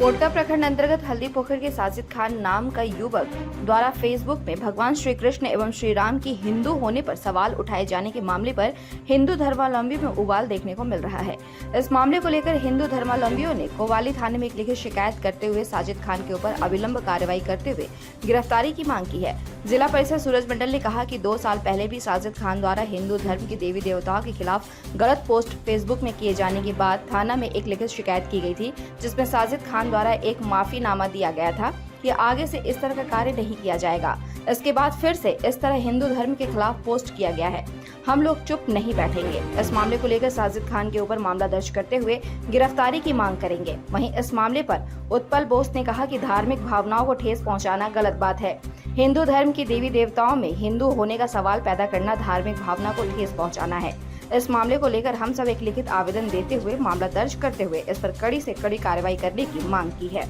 कोटका प्रखंड अंतर्गत हल्दी पोखर के साजिद खान नाम का युवक द्वारा फेसबुक में भगवान श्री कृष्ण एवं श्री राम की हिंदू होने पर सवाल उठाए जाने के मामले पर हिंदू धर्मावलंबियों में उबाल देखने को मिल रहा है। इस मामले को लेकर हिंदू धर्मावलंबियों ने कोवाली थाने में एक लिखित शिकायत करते हुए साजिद खान के ऊपर अविलंब कार्रवाई करते हुए गिरफ्तारी की मांग की है। जिला परिषद सूरज मंडल ने कहा कि 2 साल पहले भी साजिद खान द्वारा हिंदू धर्म के देवी देवताओं के खिलाफ गलत पोस्ट फेसबुक में किए जाने के बाद थाना में एक लिखित शिकायत की गई थी, जिसमें साजिद खान द्वारा एक माफीनामा दिया गया था कि आगे से इस तरह का कार्य नहीं किया जाएगा। इसके बाद फिर से इस तरह हिंदू धर्म के खिलाफ पोस्ट किया गया है। हम लोग चुप नहीं बैठेंगे। इस मामले को लेकर साजिद खान के ऊपर मामला दर्ज करते हुए गिरफ्तारी की मांग करेंगे। वहीं इस मामले पर उत्पल बोस ने कहा कि धार्मिक भावनाओं को ठेस पहुंचाना गलत बात है। हिंदू धर्म की देवी देवताओं में हिंदू होने का सवाल पैदा करना धार्मिक भावना को ठेस पहुँचाना है। इस मामले को लेकर हम सब एक लिखित आवेदन देते हुए मामला दर्ज करते हुए इस पर कड़ी से कड़ी कार्रवाई करने की मांग की है।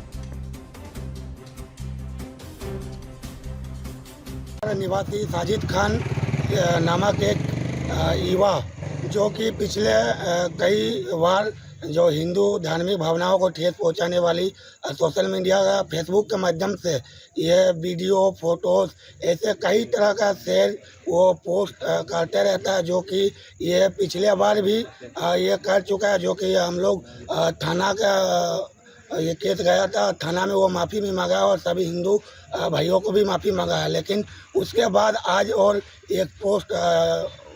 निवासी साजिद खान नामक एक युवा जो कि पिछले कई बार जो हिंदू धार्मिक भावनाओं को ठेस पहुंचाने वाली सोशल मीडिया का फेसबुक के माध्यम से ये वीडियो फोटोज ऐसे कई तरह का शेयर वो पोस्ट करते रहता है, जो कि ये पिछले बार भी ये कर चुका है। जो कि हम लोग थाना का ये केस गया था, थाना में वो माफ़ी भी मांगा और सभी हिंदू भाइयों को भी माफ़ी मांगा है। लेकिन उसके बाद आज और एक पोस्ट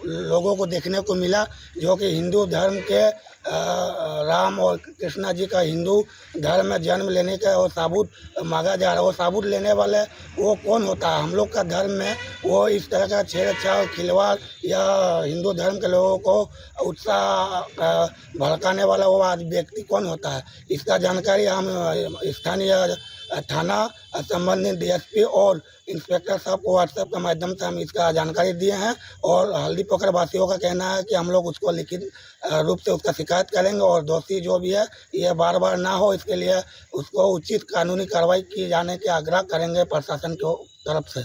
लोगों को देखने को मिला जो कि हिंदू धर्म के राम और कृष्णा जी का हिंदू धर्म में जन्म लेने का वो साबुत मांगा जा रहा है। वो साबुत लेने वाले वो कौन होता है? हम लोग का धर्म में वो इस तरह का छेड़छाड़ खिलवाड़ या हिंदू धर्म के लोगों को उत्साह भड़काने वाला वो व्यक्ति कौन होता है? इसका जानकारी हम स्थानीय थाना संबंधित डीएसपी और इंस्पेक्टर साहब को व्हाट्सएप के माध्यम से हम इसका जानकारी दिए हैं। और हल्दी पोखर वासियों का कहना है कि हम लोग उसको लिखित रूप से उसका शिकायत करेंगे और दोषी जो भी है ये बार बार ना हो, इसके लिए उसको उचित कानूनी कार्रवाई किए जाने के आग्रह करेंगे प्रशासन की तरफ से।